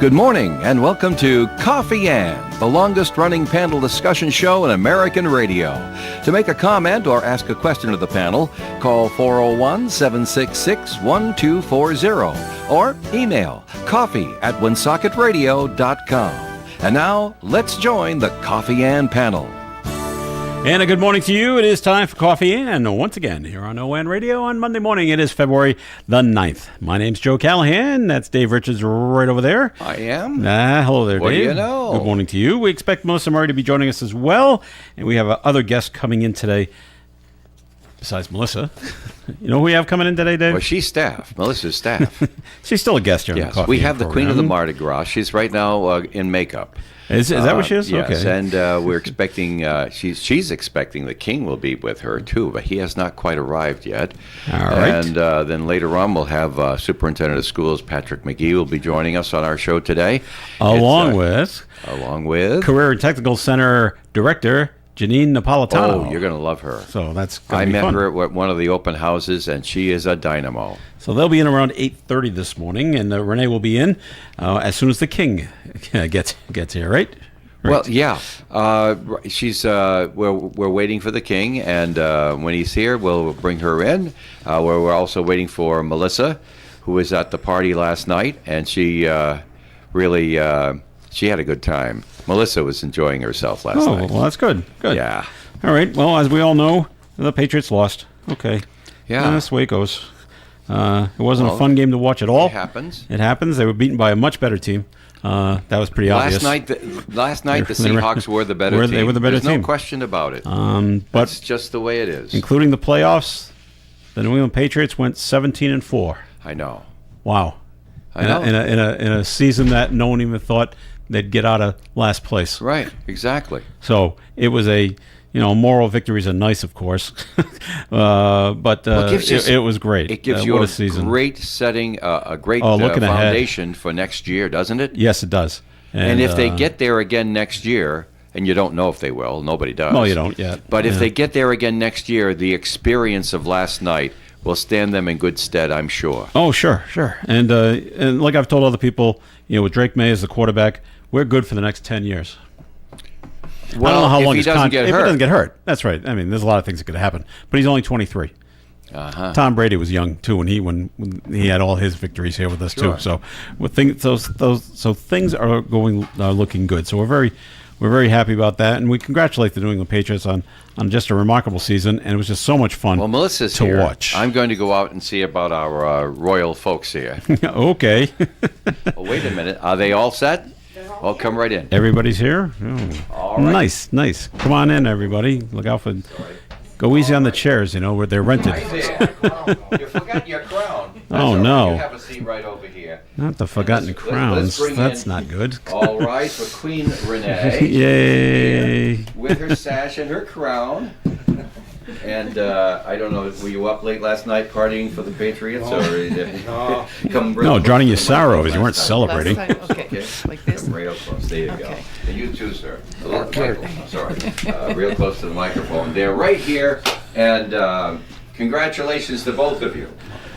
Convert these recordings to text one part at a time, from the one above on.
Good morning and welcome to Coffee Ann, the longest running panel discussion show in American radio. To make a comment or ask a question of the panel, call 401-766-1240 or email coffee@woonsocketradio.com. And now, let's join the Coffee Ann panel. And a good morning to you. It is time for Coffee Ann once again here on ON Radio on Monday morning. It is February the 9th. My name's Joe Callahan. That's Dave Richards right over there. I am. Hello there, Dave. What do you know? Good morning to you. We expect Melissa Murray to be joining us as well. And we have other guests coming in today besides Melissa. You know who we have coming in today, Dave? Well, she's staff. Melissa's staff. She's still a guest here on the Yes, Coffee we Ann have the program. Queen of the Mardi Gras. She's right now in makeup. Is that what she is? Yes, okay. and we're expecting, she's expecting the king will be with her too, but he has not quite arrived yet. All right. And then later on we'll have Superintendent of Schools Patrick McGee will be joining us on our show today. Along with Career and Technical Center Director Janine Napolitano. Oh, you're going to love her. So that's I going to be met fun. her at one of the open houses, and she is a dynamo. So they'll be in around 8:30 this morning, and Renee will be in as soon as the king gets here, right? Well, yeah. She's we're waiting for the king, and when he's here, we'll bring her in. We're also waiting for Melissa, who was at the party last night, and she really she had a good time. Melissa was enjoying herself last night. Well, that's good. Good. Yeah. All right. Well, as we all know, the Patriots lost. Okay. Yeah. That's the way it goes. It wasn't a fun game to watch at all. It happens. It happens. They were beaten by a much better team. That was pretty obvious. Last night, the Seahawks were the better team. They were the better There's team. no question about it. But That's just the way it is. including the playoffs, the New England Patriots went 17-4. I know. Wow. I know. In a season that no one even thought they'd get out of last place. Right. Exactly. So it was a moral victories are nice, of course, but it was great. It gives you what a a season. great setting, a great looking ahead. foundation for next year, doesn't it? Yes, it does. And if they get there again next year, and you don't know if they will, nobody does. No, you don't yet. But if they get there again next year, the experience of last night will stand them in good stead, I'm sure. Oh, sure. And like I've told other people, with Drake May as the quarterback, we're good for the next 10 years. Well, I don't know how long if he doesn't get if hurt. he doesn't get hurt. That's right. I mean, there's a lot of things that could happen. But he's only 23. Uh-huh. Tom Brady was young too when he had all his victories here with us Sure. too. So with things things are looking good. So we're very happy about that, and we congratulate the New England Patriots on just a remarkable season. And it was just so much fun. Well, Melissa's to here. watch. I'm going to go out and see about our royal folks here. Okay. Well, wait a minute. Are they all set? Oh, come right in. Everybody's here. Oh. All right. Nice. Come on in, everybody. Look out for. Go easy on the chairs. Where they're rented. Right there. You forgot your crown. That's Oh, all right. no. You have a seat right over here. Not the forgotten Let's crowns. bring That's in- not good. All right, for Queen Renee. Yay. With her sash and her crown. And I don't know, were you up late last night partying for the Patriots? Or come No, drowning your sorrows. You weren't Last celebrating. time, okay, Okay. like this. Come real close. There you go. Okay. And you too, sir. A little Michael, I'm sorry. Real close to the microphone. They're right here. And congratulations to both of you.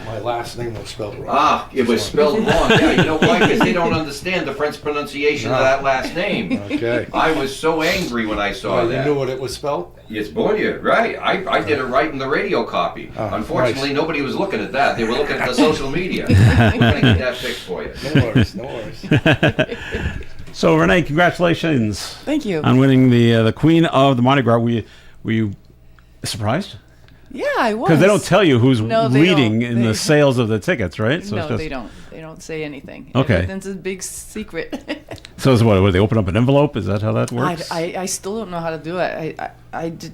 My last name was spelled wrong. Ah, it was spelled wrong. Yeah, you know why? Because they don't understand the French pronunciation of that last name. Okay. I was so angry when I saw Oh, you that. knew what it was spelled? It's Bordia, right. I did it right in the radio copy. Oh, Unfortunately, nice. nobody was looking at that. They were looking at the social media. We're going to get that fixed for you. No worries. So Renee, congratulations Thank you. on winning the Queen of the Mardi Gras. Were you surprised? Yeah, I was. Because they don't tell you who's No, they leading don't. in the sales of the tickets, right? So No, it's just, they don't. They don't say anything. Okay. Everything's a big secret. So is what? They open up an envelope? Is that how that works? I still don't know how to do it.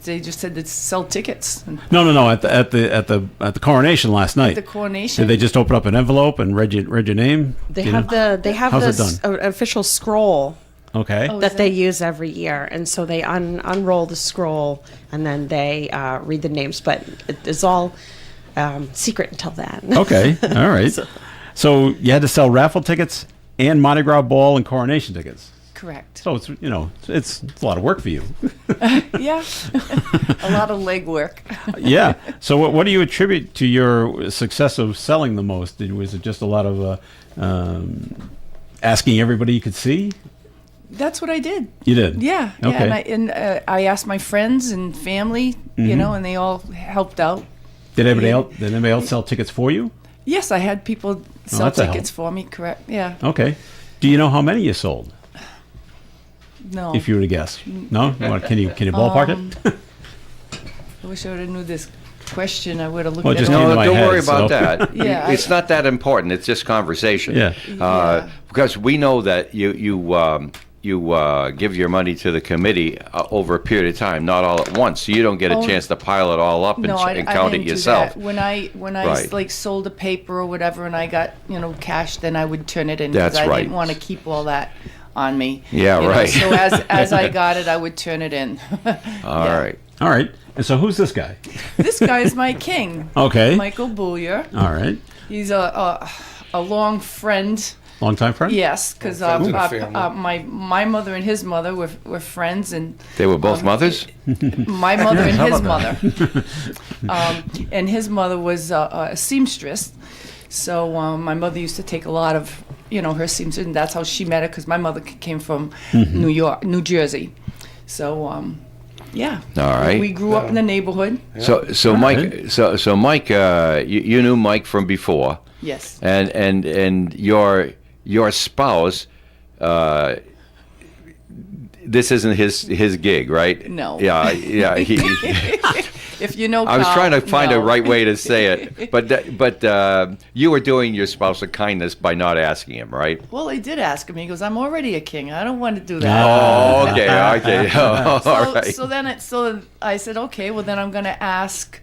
They just said to sell tickets. No. At the coronation last night. The coronation. Did they just open up an envelope and read your name? They Do you have know? they have How's it this official scroll Okay. Oh, that they use every year, and so they unroll the scroll and then they read the names, but it's all secret until then. Okay. All right. So you had to sell raffle tickets and Mardi Gras ball and coronation tickets. Correct. So it's it's a lot of work for you. Yeah. A lot of legwork. Yeah. So what do you attribute to your success of selling the most? Was it just a lot of asking everybody you could see? That's what I did. You did? Yeah, Okay. yeah. I asked my friends and family, you know, and they all helped out. Did anybody else sell tickets for you? Yes, I had people sell that's a tickets for me. Correct. Yeah. Okay. Do you know how many you sold? No. If you were to guess, no. Can you ballpark it? I wish I would have knew this question. I would have looked Well, at just it. came to No, my don't head, worry about so- that. Yeah, It's not that important. It's just conversation. Yeah. Yeah. Because we know that you give your money to the committee over a period of time, not all at once. So you don't get a Oh, chance to pile it all up and, No, and count didn't it yourself. do that. When I Right. like sold a paper or whatever, and I got cash, then I would turn it in That's I right. didn't want to keep all that on me. Yeah, you know. right. So as I got it, I would turn it in. All right. All right. And so who's this guy? This guy is my king, Okay. Michael Boulier. All right. He's a long friend. Long time friend? Yes, because Friends in the family. my mother and his mother were friends, and They were both mothers? my mother and his mother. And his mother was a seamstress. So my mother used to take a lot of, her seamstress, and that's how she met her, because my mother came from New Jersey. So, yeah. All right. We grew up in the neighborhood. So Mike, so Mike, you knew Mike from before, Yes. and your spouse, this isn't his gig, right? No. Yeah. If you know I was Carl, trying to find a no. right way to say it, but you were doing your spouse a kindness by not asking him, right? Well, I did ask him. He goes, "I'm already a king. I don't want to do that." Oh, okay. All So, right. so I said, okay, well then I'm going to ask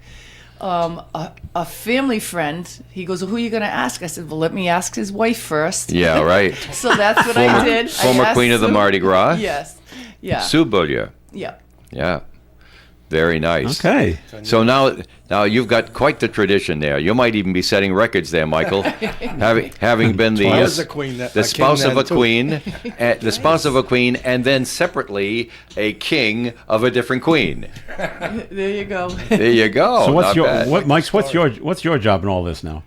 a family friend. He goes, well, who are you going to ask? I said, well, let me ask his wife first. Yeah, right. So that's what I did. I Former asked queen of the Sue- Mardi Gras, Yes. Yeah. Sue Boulier. Yeah. Yeah, very nice. Okay. So now you've got quite the tradition there. You might even be setting records there, Michael, having been I was a queen. the spouse of a too. queen, the spouse of a queen, and then separately a king of a different queen. There you go. There you go. So what's Not your bad. Mike's? What's your job in all this now?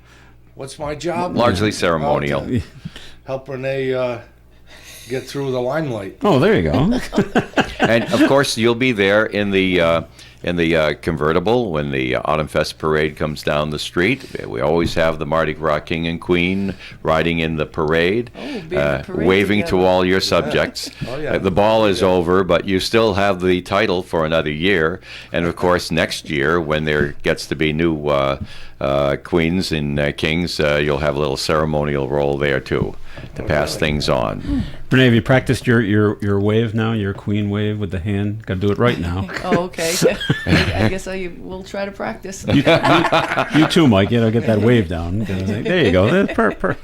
What's my job? Largely ceremonial. Help Renee get through the limelight. Oh, there you go. And of course, you'll be there in the convertible when the Autumn Fest parade comes down the street. We always have the Mardi Gras king and queen riding in the parade, big parade waving to together. all your subjects. Oh, yeah. The ball is over, but you still have the title for another year. And of course, next year, when there gets to be new queens and kings, you'll have a little ceremonial role there too to pass things on. Renee, have you practiced your wave now? Your queen wave with the hand? Got to do it right now. Oh, okay. I guess I will try to practice. You too, Mike. Get that wave down. There you go. That's perfect.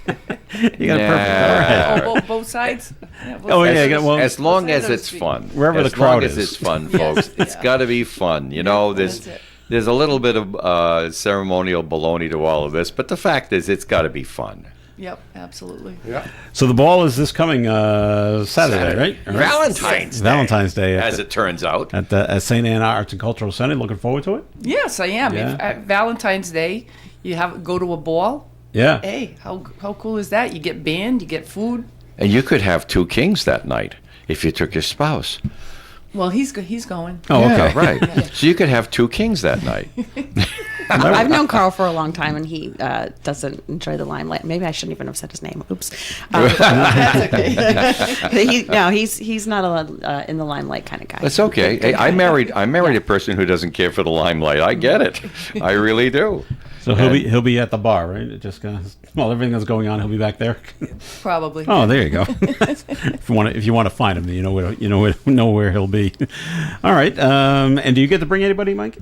You got a perfect. All right. Oh, both sides? Yeah, both Oh, yeah, sides. yeah, well- As long Let's as say it's those fun. Wherever as the crowd long as is. it's fun, Yes, folks. It's yeah. got to be fun. You know, that's it. there's a little bit of ceremonial baloney to all of this, but the fact is, it's got to be fun. Yep, absolutely. Yeah. So the ball is this coming Saturday, right? All right. Valentine's Day. Valentine's Day As it turns out. at the St. Anna Arts and Cultural Center. Looking forward to it. Yes, I am. Yeah. If, at Valentine's Day, you go to a ball. Yeah. Hey, how cool is that? You get band, you get food. And you could have two kings that night if you took your spouse. Well, he's going. Oh, Yeah, okay. right. So you could have two kings that night. I've known Carl for a long time, and he doesn't enjoy the limelight. Maybe I shouldn't even have said his name. Oops. That's okay. He's not a in the limelight kind of guy. That's okay. Hey, I married a person who doesn't care for the limelight. I get it. I really do. So he'll be at the bar, right? It just everything that's going on, he'll be back there. Probably. Oh, there you go. if you want to find him, you know where he'll be. All right. And do you get to bring anybody, Mike?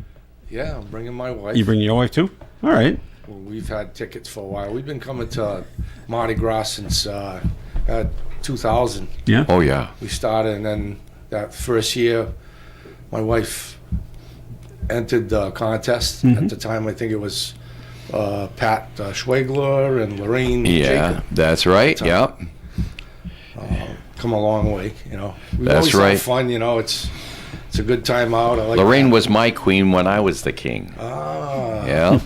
Yeah, I'm bringing my wife. You bring your wife too? All right. We've had tickets for a while. We've been coming to Mardi Gras since 2000. Yeah. Oh, yeah. We started, and then that first year, my wife entered the contest. At the time, I think it was Pat Schwegler and Lorraine Yeah, Jacob. that's right. Yep. Come a long way, you know. We That's always right. have fun, you know. It's a good time out. I like Lorraine was my queen when I was the king. Ah. Yeah.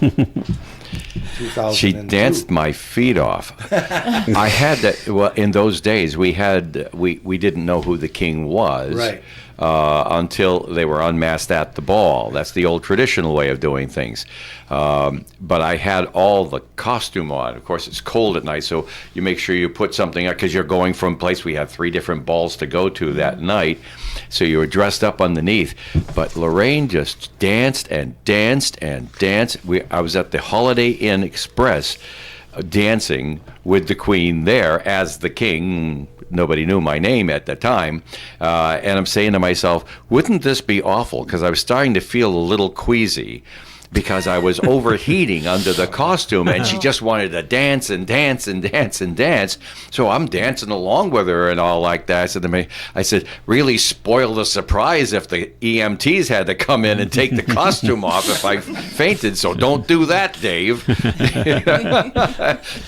2002. She danced my feet off. I had that. Well, in those days, we didn't know who the king was, Right. Until they were unmasked at the ball. That's the old traditional way of doing things. But I had all the costume on. Of course, it's cold at night, so you make sure you put something up because you're going from a place. We had 3 different balls to go to that night, so you were dressed up underneath. But Lorraine just danced and danced and danced. I was at the Holiday Inn Express dancing with the Queen there as the king. Nobody knew my name at the time. And I'm saying to myself, wouldn't this be awful? Because I was starting to feel a little queasy because I was overheating under the costume, and she just wanted to dance and dance and dance and dance. So I'm dancing along with her and all like that. I said, really spoil the surprise if the EMTs had to come in and take the costume off if I fainted. So don't do that, Dave.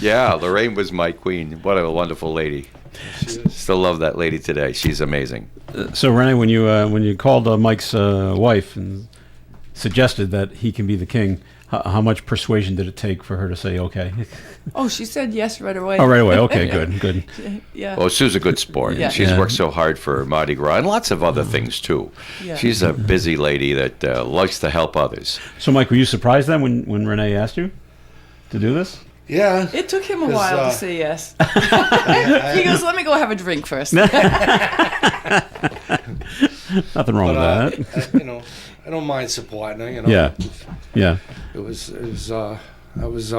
Yeah, Lorraine was my queen. What a wonderful lady. Still love that lady today. She's amazing. So Renee, when you called Mike's wife and suggested that he can be the king, how much persuasion did it take for her to say okay? Oh, she said yes right away. Oh, right away. Okay, good. Yeah. Well, Sue's a good sport. Yeah. She's Yeah. worked so hard for Mardi Gras and lots of other things too. Yeah. She's a busy lady that likes to help others. So, Mike, were you surprised then when Renee asked you to do this? Yeah. It took him a 'Cause, while to say yes. He goes, let me go have a drink first. Nothing wrong But, with that. I don't mind supporting her. Yeah. Yeah. I was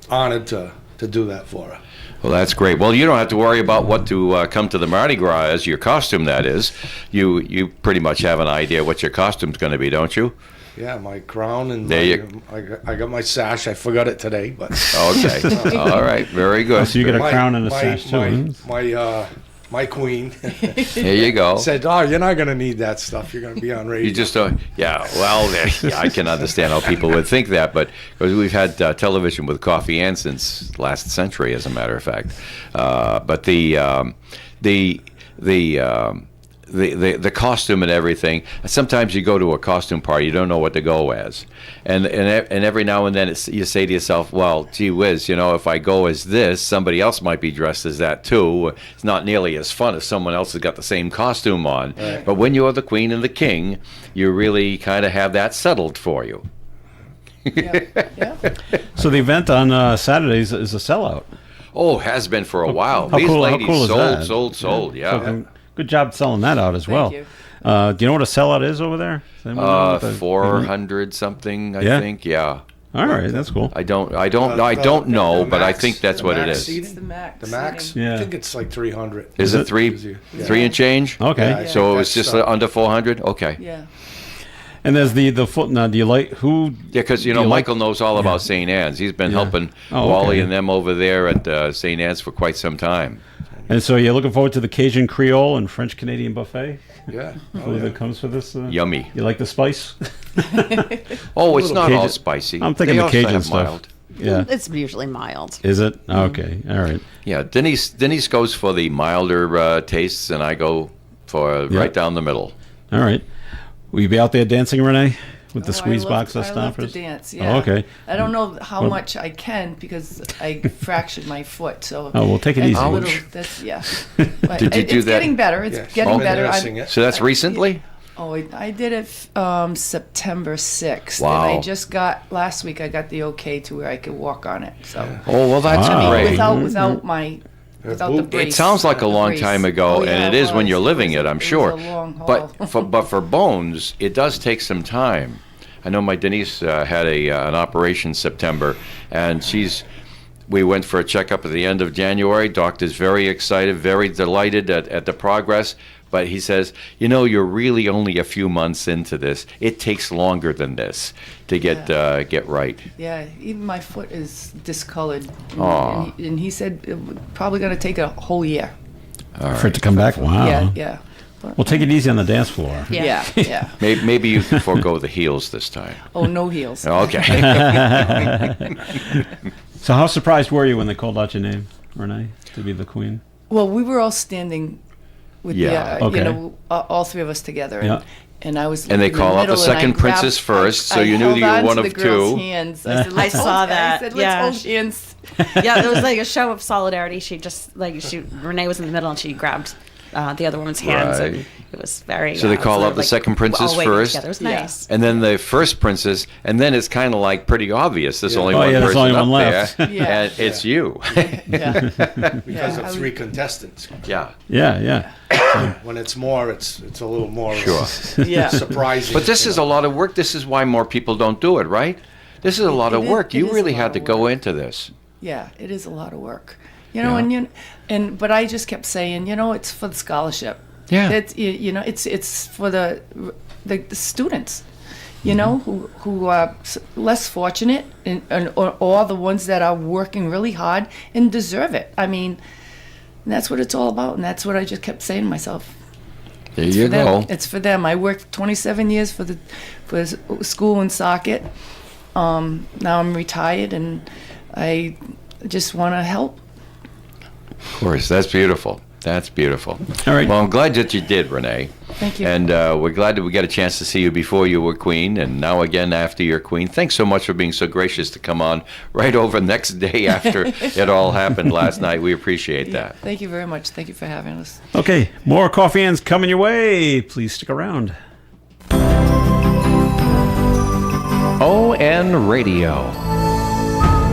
honored to do that for her. Well, that's great. Well, you don't have to worry about what to come to the Mardi Gras as your costume, that is. You pretty much have an idea what your costume's going to be, don't you? Yeah, my crown and There I got my sash. I forgot it today, but Okay. All right. Very good. So you get a crown and a sash too. my queen There you go. said, "Oh, you're not going to need that stuff. You're going to be on radio." You just don't. Yeah. Well, yeah, I can understand how people would think that, but because we've had television with Coffee Ann since last century, as a matter of fact. But the costume and everything. Sometimes you go to a costume party, you don't know what to go as, and every now and then you say to yourself, "Well, gee whiz, if I go as this, somebody else might be dressed as that too. It's not nearly as fun if someone else has got the same costume on." Right. But when you're the queen and the king, you really kind of have that settled for you. Yeah. So the event on Saturdays is a sellout. Oh, has been for a while. How These cool- how ladies cool is that? sold. Yeah. So, good job selling that out as well. you. Do you know what a sellout is over there? Does anyone know what the- 400 something, I Yeah? think. Yeah. All right, that's cool. I don't know, The but I max- think that's the what it max is. seating? It's the max. The max? seating. Yeah. I think it's like 300. Is it three Yeah. and change? Okay. Yeah, I So it was think just that's, under 400? Okay. Yeah. And there's the foot. Now, do you like who? Yeah, because, do you like- Michael knows all about St. Anne's. He's been helping Wally okay. and them over there at St. Anne's for quite some time. And so you're looking forward to the Cajun Creole and French Canadian buffet Yeah. food that comes with this. Yummy. You like the spice? Oh, it's not all Cajun- spicy. I'm thinking They the also Cajun have stuff. mild. Yeah. It's usually mild. Is it? Okay. All right. Yeah, Denise goes for the milder tastes, and I go for right down the middle. All right. Will you be out there dancing, Renee, with the Oh, squeeze I box love, of I love to stompers? dance, Oh, yeah. okay. I don't know how Well- much I can because I fractured my foot. So Oh, well, take it that's easy. a little- Ouch. that's yeah. But Did you do it's that? getting better. It's Yeah, getting she's been better. nursing it. So that's recently? Oh, I did it September 6th. Wow. And I just got, last week I got the okay to where I could walk on it. So Oh, well, that's Wow. great. without the It brace. It sounds like a the long brace. time ago, Oh, yeah, and it is when was. you're living It it, was I'm a sure. long haul. But for bones, it does take some time. I know my Denise had an operation September, and we went for a checkup at the end of January. Doctor's very excited, very delighted at the progress. But he says, you're really only a few months into this. It takes longer than this to get right. Yeah, even my foot is discolored. Aw. And he said it was probably going to take a whole year. For it to come back? Wow. Yeah. But, Well, take it easy on the dance floor. yeah. Maybe you can forego the heels this time. Oh, no heels. Okay. So how surprised were you when they called out your name, Renee, to be the queen? Well, we were all standing with Yeah, the, okay. all three of us together. Yeah. And I was And they in call out the middle, and I second grabbed- princess first, so I you knew held you were on one to of the girl's two. hands. I said, I "Let's saw hold-" that, I said, yeah. let's hold hands. Yeah, it was like a show of solidarity. She just Renee was in the middle and she grabbed the other woman's hands, Right. and it was very. So they call sort out of the like second princess all waving first. together. It was Yeah. nice. And then the first princess, and then it's kind of like pretty obvious. There's only Oh, one yeah, there's person only up one left. there, Yeah. and it's you. Yeah. Because I of was- 3 contestants. Yeah, Yeah. When it's more, it's a little more sure. Yeah. surprising. But this you is know. a lot of work. This is why more people don't do it, right? This is a lot It of is- work. it You is really a lot had to of go work. into this. Yeah, it is a lot of work. You know, Yeah. but I just kept saying, it's for the scholarship. Yeah. It's for the students, who are less fortunate or the ones that are working really hard and deserve it. I mean, that's what it's all about, and that's what I just kept saying to myself. There you For them. go. It's for them. I worked 27 years for school in Socket. Now I'm retired, and I just want to help. Of course, that's beautiful. That's beautiful. All right. Well, I'm glad that you did, Renee. Thank you. And we're glad that we got a chance to see you before you were queen, and now again after you're queen. Thanks so much for being so gracious to come on right over next day after it all happened last night. We appreciate that. Thank you very much. Thank you for having us. Okay, more coffee ends coming your way. Please stick around. ON Radio.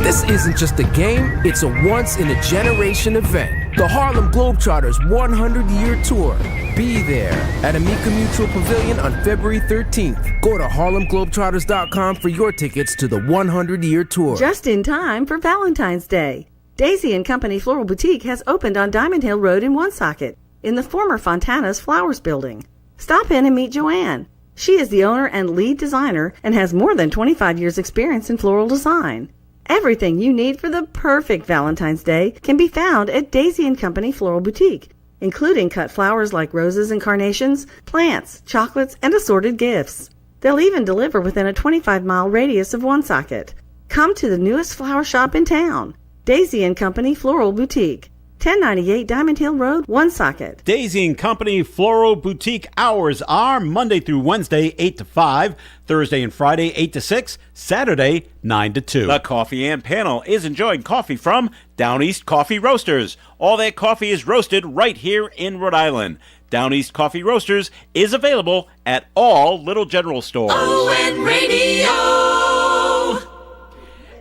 This isn't just a game, it's a once-in-a-generation event. The Harlem Globetrotters 100-year tour. Be there at Amica Mutual Pavilion on February 13th. Go to harlemglobetrotters.com for your tickets to the 100-year tour. Just in time for Valentine's Day. Daisy & Company Floral Boutique has opened on Diamond Hill Road in Woonsocket, in the former Fontana's Flowers Building. Stop in and meet Joanne. She is the owner and lead designer and has more than 25 years' experience in floral design. Everything you need for the perfect Valentine's Day can be found at Daisy & Company Floral Boutique, including cut flowers like roses and carnations, plants, chocolates, and assorted gifts. They'll even deliver within a 25-mile radius of Woonsocket. Come to the newest flower shop in town, Daisy & Company Floral Boutique, 1098 Diamond Hill Road, Woonsocket. Daisy and Company Floral Boutique hours are Monday through Wednesday, 8 to 5, Thursday and Friday, 8 to 6, Saturday, 9 to 2. The Coffee and Panel is enjoying coffee from Down East Coffee Roasters. All their coffee is roasted right here in Rhode Island. Down East Coffee Roasters is available at all Little General stores. ON Radio.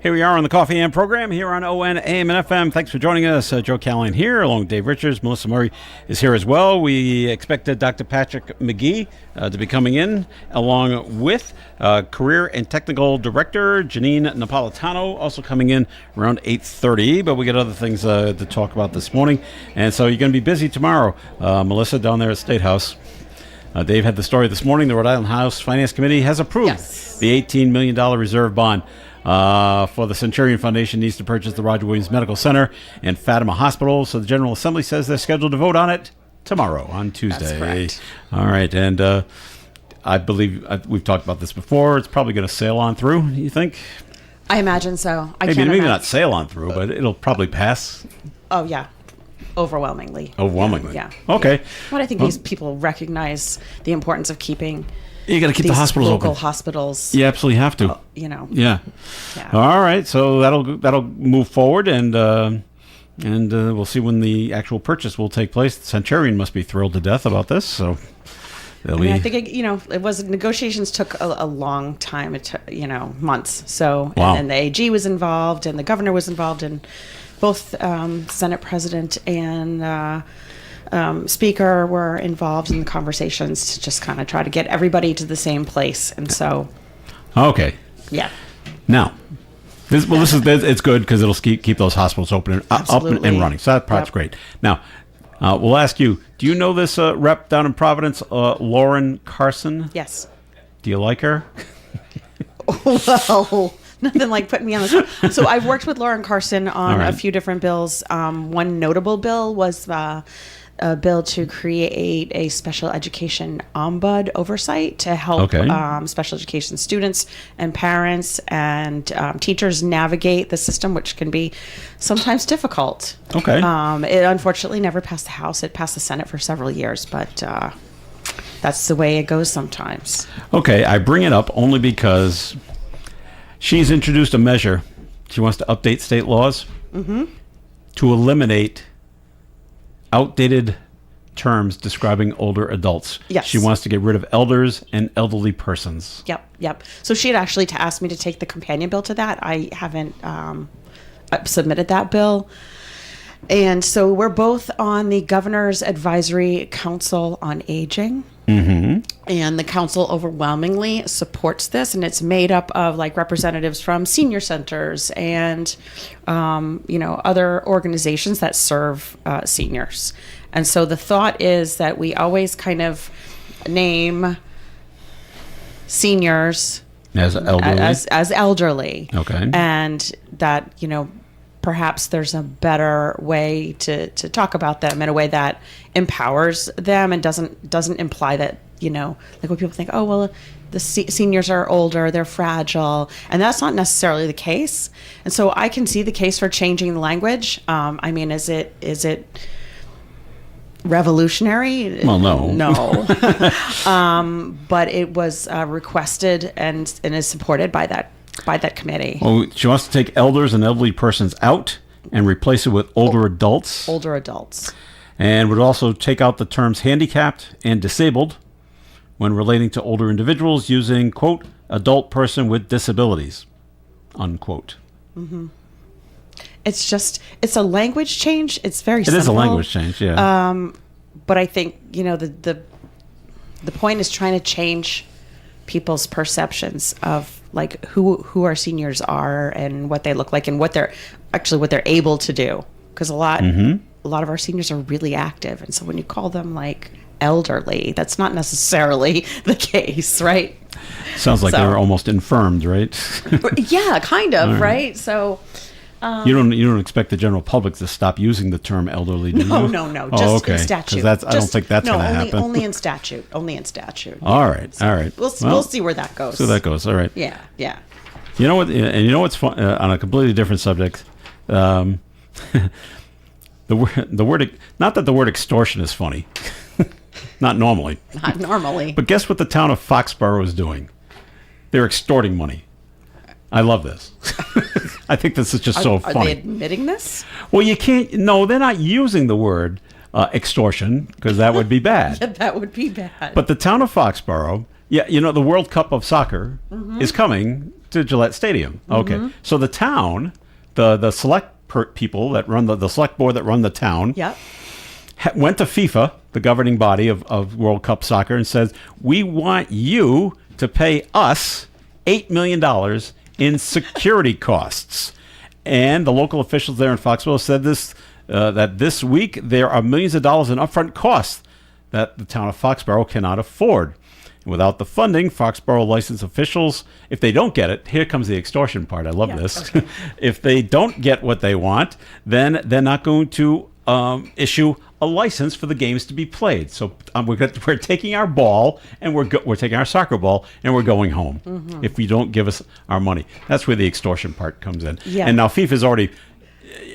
Here we are on the Coffee and program here on ON AM and FM. Thanks for joining us. Joe Callahan here, along with Dave Richards. Melissa Murray is here as well. We expected Dr. Patrick McGee to be coming in, along with Career and Technical Director Janine Napolitano, also coming in around 8:30. But we got other things to talk about this morning. And so you're going to be busy tomorrow. Melissa down there at State House. Dave had the story this morning. The Rhode Island House Finance Committee has approved the $18 million reserve bond for the Centurion Foundation needs to purchase the Roger Williams Medical Center and Fatima Hospital. So the General Assembly says they're scheduled to vote on it tomorrow, on Tuesday. That's correct. All right, and I believe we've talked about this before. It's probably going to sail on through, you think? I imagine so. Maybe not sail on through, but it'll probably pass Oh, yeah. Overwhelmingly. overwhelmingly. Yeah. Okay. But I think these people recognize the importance of keeping You got to keep these the hospitals local open. hospitals, You absolutely have to. Yeah. Yeah. All right. So that'll move forward, and we'll see when the actual purchase will take place. Centurion must be thrilled to death about this. So they'll I mean, be. I think it was negotiations took a long time. It took, months. So Wow. and the AG was involved, and the governor was involved, and both Senate President and Speaker were involved in the conversations to just kind of try to get everybody to the same place. And so, Okay. yeah. Now, it's good because it'll keep those hospitals open and up Absolutely. and running. So that part's Yep. great. Now, we'll ask you. Do you know this rep down in Providence, Lauren Carson? Yes. Do you like her? Well, nothing like putting me on the spot. So I've worked with Lauren Carson on All right. a few different bills. One notable bill was a bill to create a special education ombud oversight to help Okay. special education students and parents and teachers navigate the system, which can be sometimes difficult. Okay. It unfortunately never passed the House. It passed the Senate for several years, but that's the way it goes sometimes. Okay, I bring it up only because she's introduced a measure. She wants to update state laws to eliminate outdated terms describing older adults. Yes. She wants to get rid of elders and elderly persons. Yep. So she had actually asked me to take the companion bill to that. I haven't submitted that bill. And so we're both on the Governor's Advisory Council on Aging. And the council overwhelmingly supports this, and it's made up of like representatives from senior centers and other organizations that serve seniors. And so the thought is that we always kind of name seniors As elderly? as elderly. Okay. And that, perhaps there's a better way to talk about them in a way that empowers them and doesn't imply that, like when people think, oh, well, the seniors are older, they're fragile. And that's not necessarily the case. And so I can see the case for changing the language. Is it revolutionary? Well, no. No. But it was requested and is supported by that committee. Well, she wants to take elders and elderly persons out and replace it with older adults. Older adults. And would also take out the terms handicapped and disabled when relating to older individuals using, quote, adult person with disabilities, unquote. It's a language change. It's very simple. It is a language change, yeah. But I think, the point is trying to change people's perceptions of like who our seniors are and what they look like and what they're able to do. Because a lot of our seniors are really active. And so when you call them like elderly, that's not necessarily the case, right? Sounds like they were almost infirmed, right? Yeah, kind of, right? So you don't expect the general public to stop using the term elderly, do you? No. Just in statute. I don't think that's going to happen. Only in statute. Only in statute. All right. We'll see where that goes. So that goes. All right. Yeah. You know what? And you know what's fun on a completely different subject. The word. Not that the word extortion is funny. Not normally. Not normally. But guess what the town of Foxborough is doing? They're extorting money. I love this. I think this is just so funny. Are they admitting this? Well, you can't. No, they're not using the word extortion because that would be bad. Yeah, that would be bad. But the town of Foxborough, the World Cup of Soccer is coming to Gillette Stadium. Okay, so the town, the select people that run the select board that run the town, went to FIFA, the governing body of World Cup Soccer, and says, we want you to pay us $8 million in security costs. And the local officials there in Foxborough said that this week there are millions of dollars in upfront costs that the town of Foxborough cannot afford. Without the funding, Foxborough licensed officials, if they don't get it, here comes the extortion part. I love this. Okay. If they don't get what they want, then they're not going to issue a license for the games to be played. So we're taking our ball and we're taking our soccer ball and we're going home if you don't give us our money. That's where the extortion part comes in. Yeah. And now FIFA's already.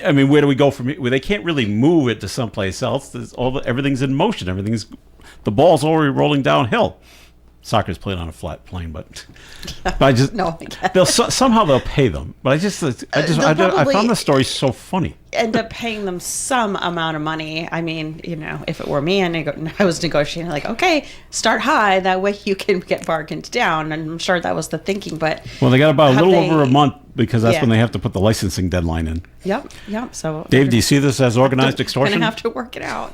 I mean, where do we go from here? Well, they can't really move it to someplace else. Everything's in motion. The ball's already rolling downhill. Soccer's played on a flat plane, but I just somehow they'll pay them. But I found the story so funny. End up paying them some amount of money. I mean, if it were me and I was negotiating, like, okay, start high, that way you can get bargained down. And I'm sure that was the thinking. But they got about a little over a month because that's when they have to put the licensing deadline in. Yep. So Dave, do you see this as organized extortion? Gonna have to work it out.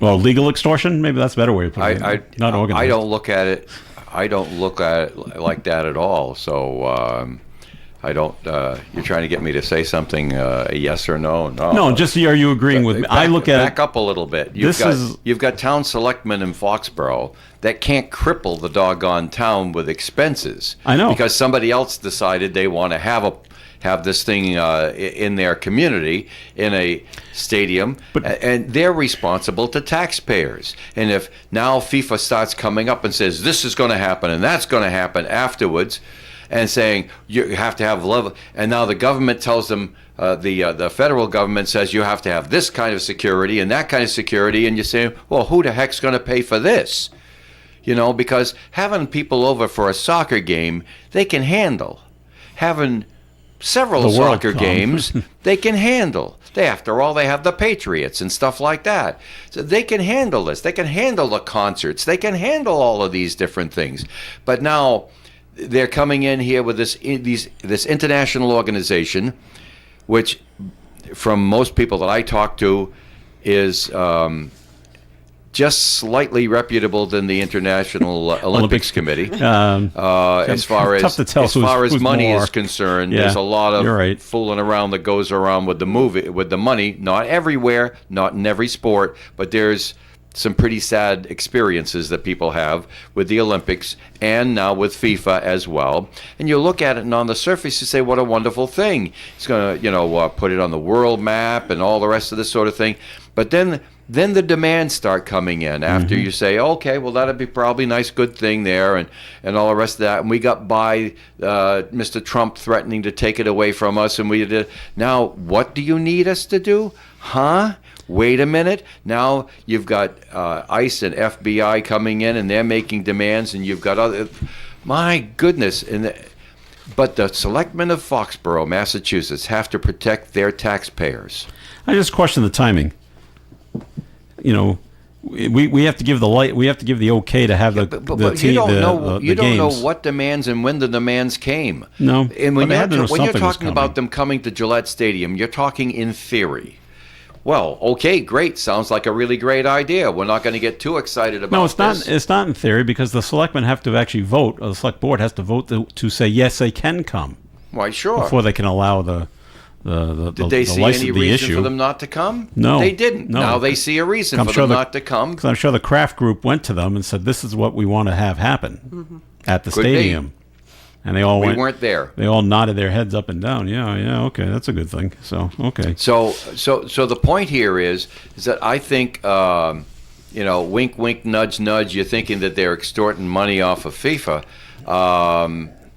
Legal extortion. Maybe that's a better way of putting it. Not organized. I don't look at it like that at all. So I don't. You're trying to get me to say something, a yes or no? No, just are you agreeing with me? I look at back up a little bit. You've got town selectmen in Foxborough that can't cripple the doggone town with expenses. I know, because somebody else decided they want to have this thing in their community in a stadium, and they're responsible to taxpayers. And if now FIFA starts coming up and says this is going to happen and that's going to happen afterwards, and saying you have to have level. And now the government tells them, the federal government says you have to have this kind of security and that kind of security, and you say, well, who the heck's going to pay for this? You know, because having people over for a soccer game, they can handle. Having several soccer games, they can handle. After all, they have the Patriots and stuff like that. So they can handle this. They can handle the concerts. They can handle all of these different things. But now they're coming in here with this international organization, which from most people that I talk to is just slightly reputable than the International Olympics Committee. As far as money is concerned, there's a lot of fooling around that goes around with the money. Not everywhere, not in every sport, but there's some pretty sad experiences that people have with the Olympics and now with FIFA as well. And you look at it, and on the surface you say, what a wonderful thing. It's going to, put it on the world map and all the rest of this sort of thing. But then the demands start coming in after you say, okay, well, that'd be probably a nice, good thing there, and all the rest of that. And we got by Mr. Trump threatening to take it away from us, and we did. Now, what do you need us to do? Huh? Wait a minute. Now you've got ICE and FBI coming in, and they're making demands, and you've got other. My goodness. But the selectmen of Foxborough, Massachusetts, have to protect their taxpayers. I just question the timing. You know, we have to give the okay to have but you don't know what demands and when the demands came. No, and when you're talking about them coming to Gillette Stadium, you're talking in theory. Well, okay, great. Sounds like a really great idea. We're not going to get too excited about this. No, it's not in theory, because the selectmen have to actually vote, or the select board has to vote to say yes, they can come. Why, sure. Before they can allow the Did they see any reason for them not to come? No, they didn't. No. Now they see a reason for them not to come. Because I'm sure the Kraft Group went to them and said, "This is what we want to have happen at the stadium." And they all weren't there. They all nodded their heads up and down. Yeah, okay, that's a good thing. So okay. So the point here is that I think wink, wink, nudge, nudge. You're thinking that they're extorting money off of FIFA.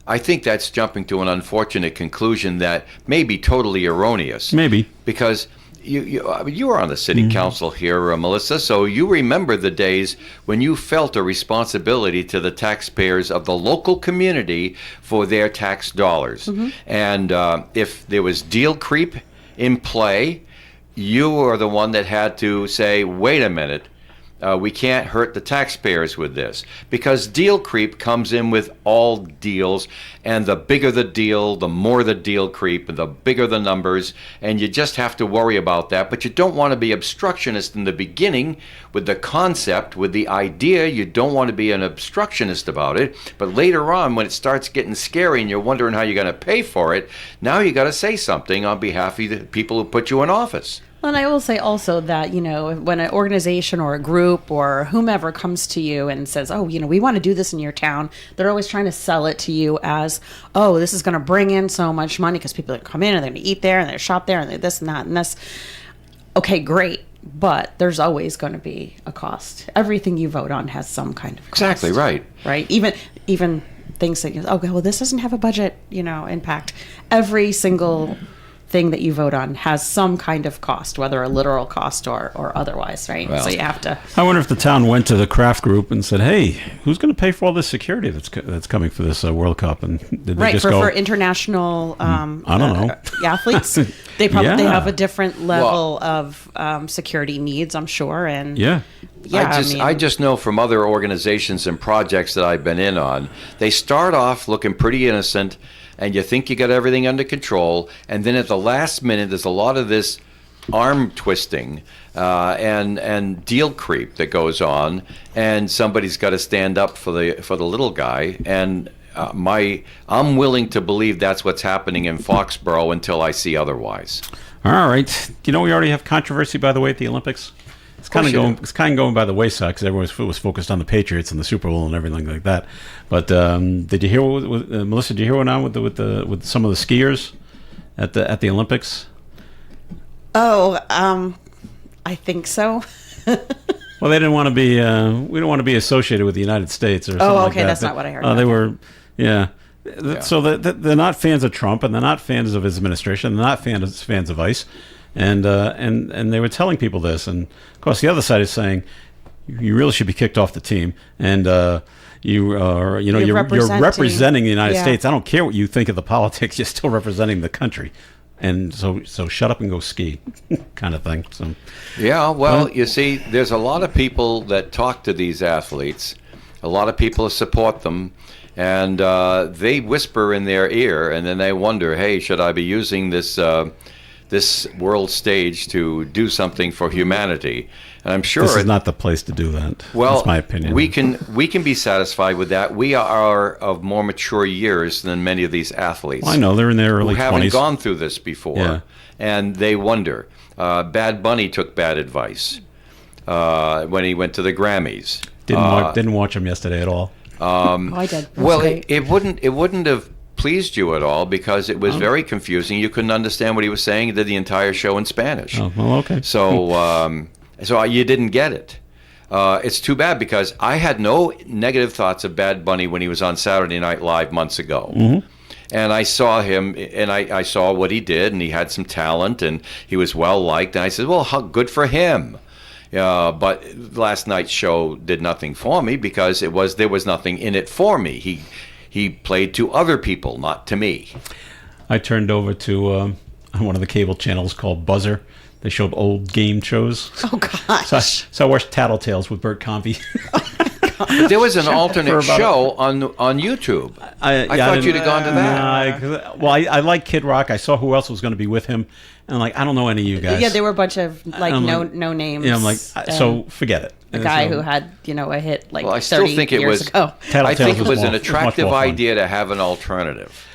I think that's jumping to an unfortunate conclusion that may be totally erroneous. Maybe. Because you were on the city council here, Melissa, so you remember the days when you felt a responsibility to the taxpayers of the local community for their tax dollars. And if there was deal creep in play, you were the one that had to say, wait a minute, we can't hurt the taxpayers with this, because deal creep comes in with all deals, and the bigger the deal, the more the deal creep, and the bigger the numbers, and you just have to worry about that. But you don't want to be obstructionist in the beginning with the concept, with the idea. You don't want to be an obstructionist about it. But later on, when it starts getting scary and you're wondering how you're going to pay for it, now you got to say something on behalf of the people who put you in office. And I will say also that, when an organization or a group or whomever comes to you and says, oh, we want to do this in your town, they're always trying to sell it to you as, oh, this is going to bring in so much money because people are going to come in and they're going to eat there and they're shop there and they're this and that and this. Okay, great. But there's always going to be a cost. Everything you vote on has some kind of cost. Exactly right. Right? Even things that this doesn't have a budget, impact. Every single thing that you vote on has some kind of cost, whether a literal cost or otherwise, right? Well, so you have to. I wonder if the town went to the Kraft Group and said, "Hey, who's going to pay for all this security that's coming for this World Cup?" And did they just go for international? I don't know. Athletes, they probably have a different level of security needs, I'm sure, and I just know from other organizations and projects that I've been in on, they start off looking pretty innocent, and you think you got everything under control, and then at the last minute, there's a lot of this arm twisting and deal creep that goes on, and somebody's got to stand up for the little guy. And I'm willing to believe that's what's happening in Foxborough until I see otherwise. All right. Do you know we already have controversy, by the way, at the Olympics? It's kind of going by the wayside because everyone was focused on the Patriots and the Super Bowl and everything like that. But did you hear Melissa? Did you hear what went on with some of the skiers at the Olympics? Oh, I think so. Well, they didn't want to be. We don't want to be associated with the United States or something like that. Okay, that's not what I heard. They were, yeah. So they're not fans of Trump, and they're not fans of his administration. They're not fans of ICE, and they were telling people this. And of course, the other side is saying you really should be kicked off the team, and you're representing the United States. I don't care what you think of the politics; you're still representing the country. And so shut up and go ski, kind of thing. So, yeah, well, you see, there's a lot of people that talk to these athletes. A lot of people support them. And they whisper in their ear, and then they wonder, hey, should I be using this world stage to do something for humanity? And I'm sure this is not the place to do that. Well, that's my opinion. We can be satisfied with that. We are of more mature years than many of these athletes. Well, I know they're in their early 20s. Who haven't gone through this before, and they wonder. Bad Bunny took bad advice when he went to the Grammys. Didn't watch him yesterday at all. I did. Well, it wouldn't have pleased you at all because it was very confusing. You couldn't understand what he was saying. He did the entire show in Spanish. Oh, well, okay. So, so you didn't get it. It's too bad because I had no negative thoughts of Bad Bunny when he was on Saturday Night Live months ago. Mm-hmm. And I saw him, and I saw what he did, and he had some talent, and he was well liked. And I said, well, how good for him. But last night's show did nothing for me because there was nothing in it for me. He played to other people, not to me. I turned over to one of the cable channels called Buzzer. They showed old game shows. Oh gosh! So I watched Tattletales with Bert Convy. There was an alternate show on YouTube. I thought you'd have gone to that. I like Kid Rock. I saw who else was going to be with him, and I don't know any of you guys. Yeah, there were a bunch of no names. Yeah, I'm like, so forget it. A guy who had a hit I still think it was. ago. I think it was an attractive idea to have an alternative.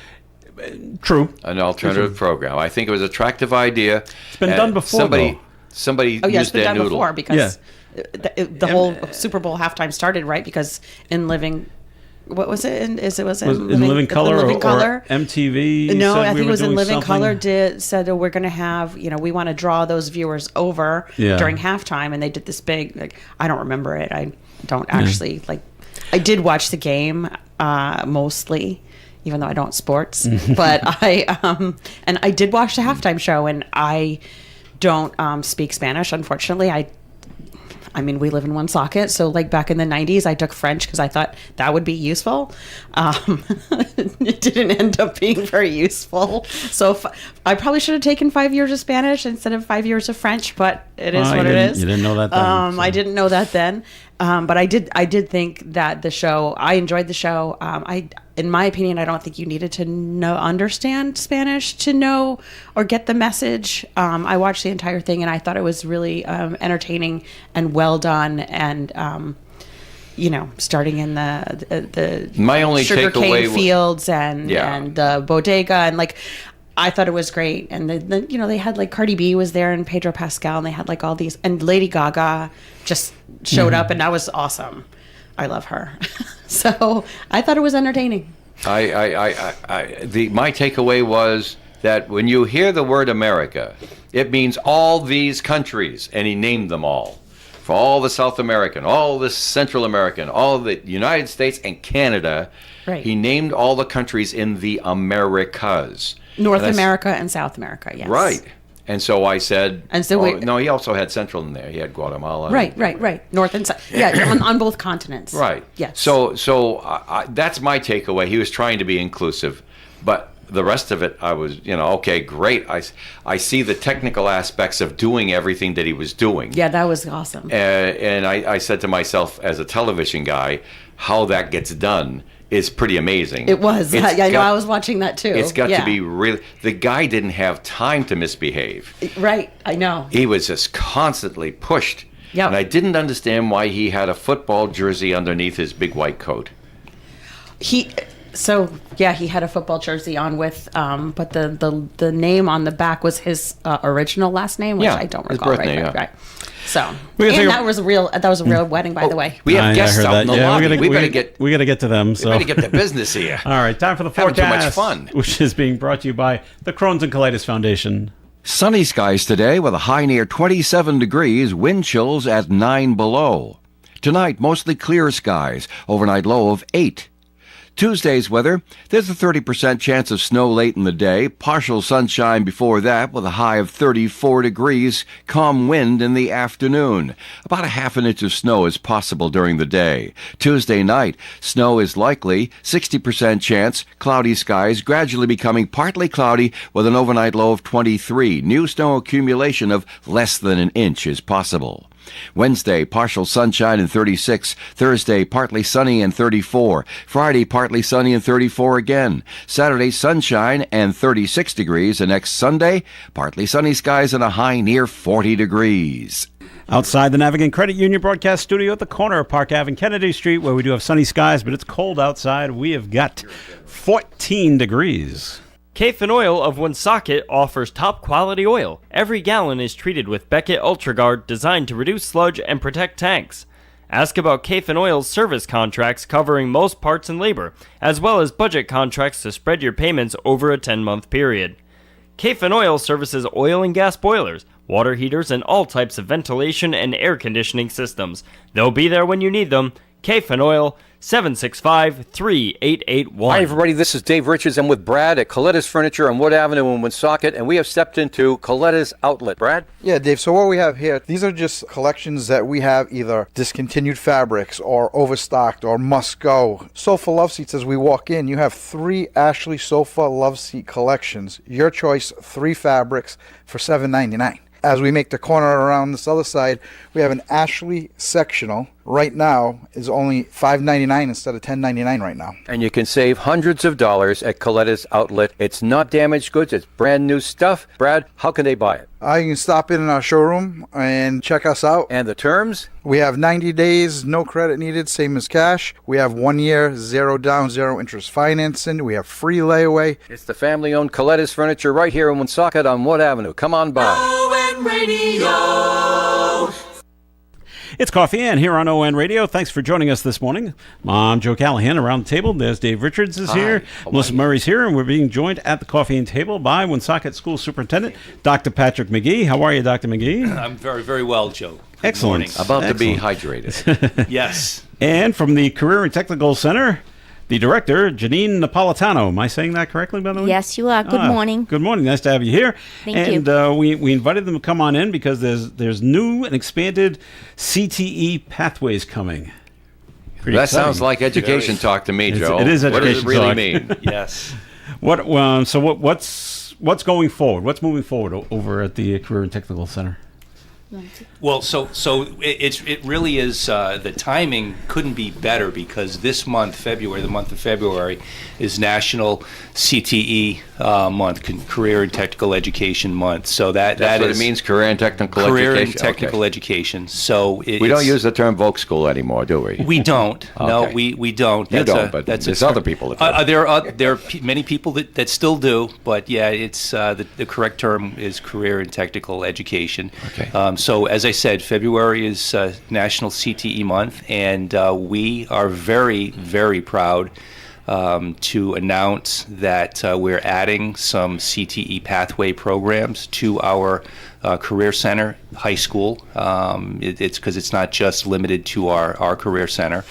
True. An alternative program. I think it was an attractive idea. It's been done before. Somebody it's used been their done noodle. before because the whole Super Bowl halftime started right because in Living. What was it? In Living Color or MTV? No, I think it was in Living Color. Said we're going to have we want to draw those viewers over during halftime, and they did this big. I don't remember it. I don't actually I did watch the game mostly, even though I don't sports. But I did watch the halftime show, and I don't speak Spanish, unfortunately. I mean, we live in one socket, so back in the 90s, I took French because I thought that would be useful. It didn't end up being very useful. So I probably should have taken 5 years of Spanish instead of 5 years of French, but it is what it is. You didn't know that then. I didn't know that then. But I did think that the show, I enjoyed the show. In my opinion, I don't think you needed to understand Spanish to know or get the message. I watched the entire thing and I thought it was really entertaining and well done. And starting in the my only sugarcane fields and the bodega and I thought it was great. And they had Cardi B was there and Pedro Pascal and they had all these, and Lady Gaga just showed up and that was awesome. I love her. So I thought it was entertaining. My takeaway was that when you hear the word America, it means all these countries, and he named them all. For all the South American, all the Central American, all the United States and Canada, right. He named all the countries in the Americas. North America and South America, yes. Right. And so I said, and so no, he also had Central in there. He had Guatemala. Right. North and South. Yeah, on both continents. Right. Yes. So that's my takeaway. He was trying to be inclusive, but the rest of it, I was, okay, great. I see the technical aspects of doing everything that he was doing. Yeah, that was awesome. And I said to myself, as a television guy, how that gets done is pretty amazing. It was. I was watching that too. It's got to be really. The guy didn't have time to misbehave. Right, I know. He was just constantly pushed. Yeah. And I didn't understand why he had a football jersey underneath his big white coat. He had a football jersey on with, but the name on the back was his original last name, which I don't recall. His birth name, right. So, and that was a real wedding, by the way. We have guests out in the lobby. We got to get to them. So we better get to business here. All right, time for the forecast. Having too much fun. Which is being brought to you by the Crohn's and Colitis Foundation. Sunny skies today with a high near 27 degrees, wind chills at 9 below. Tonight, mostly clear skies, overnight low of 8. Tuesday's weather, there's a 30% chance of snow late in the day, partial sunshine before that with a high of 34 degrees, calm wind in the afternoon. About a half an inch of snow is possible during the day. Tuesday night, snow is likely, 60% chance, cloudy skies gradually becoming partly cloudy with an overnight low of 23. New snow accumulation of less than an inch is possible. Wednesday, partial sunshine and 36. Thursday, partly sunny and 34. Friday, partly sunny and 34 again. Saturday, sunshine and 36 degrees. And next Sunday, partly sunny skies and a high near 40 degrees. Outside the Navigant Credit Union broadcast studio at the corner of Park Ave and Kennedy Street, where we do have sunny skies, but it's cold outside. We have got 14 degrees. Kafin Oil of Woonsocket offers top-quality oil. Every gallon is treated with Beckett UltraGuard designed to reduce sludge and protect tanks. Ask about Kafin Oil's service contracts covering most parts and labor, as well as budget contracts to spread your payments over a 10-month period. Kafin Oil services oil and gas boilers, water heaters, and all types of ventilation and air conditioning systems. They'll be there when you need them. Kafin Oil, 765-3881. Hi, everybody. This is Dave Richards. I'm with Brad at Coletta's Furniture on Wood Avenue in Woonsocket, and we have stepped into Coletta's Outlet. Brad? Yeah, Dave. So what we have here, these are just collections that we have either discontinued fabrics or overstocked or must go. Sofa love seats, as we walk in, you have 3 Ashley Sofa love seat collections. Your choice, 3 fabrics for $7.99. As we make the corner around this other side, we have an Ashley sectional. Right now is only $5.99 instead of $10.99 right now. And you can save hundreds of dollars at Coletta's Outlet. It's not damaged goods. It's brand new stuff. Brad, how can they buy it? You can stop in our showroom and check us out. And the terms? We have 90 days, no credit needed, same as cash. We have 1 year, 0 down, 0 interest financing. We have free layaway. It's the family-owned Coletta's Furniture right here in Woonsocket on Wood Avenue. Come on by. ON Radio. It's Coffee In here on ON Radio. Thanks for joining us this morning. I'm Joe Callahan. Around the table, there's Dave Richards is here. Melissa Murray's here, and we're being joined at the Coffee In table by Woonsocket School Superintendent, Dr. Patrick McGee. How are you, Dr. McGee? I'm very, very well, Joe. Excellent. About to be hydrated. Yes. And from the Career and Technical Center, the director, Janine Napolitano. Am I saying that correctly, by the way? Yes, you are. Good morning. Good morning. Nice to have you here. Thank you. And we invited them to come on in because there's new and expanded CTE pathways coming. That sounds like education talk to me, Joe. It is education talk. What does it really mean? Yes. What's going forward? What's moving forward over at the Career and Technical Center? Well, so it really is, the timing couldn't be better because this month, February, the month of February, is National CTE month, Career and Technical Education Month. So that's what it means, career and technical education. Career and technical education. So we don't use the term Voc School anymore, do we? We don't. Okay. No, we don't. You don't, but there's other people that do. There are many people that still do, but yeah, it's the correct term is career and technical education. Okay. So as I said, February is National CTE Month, and we are very, very proud to announce that we're adding some CTE pathway programs to our Career Center High School. It's because it's not just limited to our Career Center,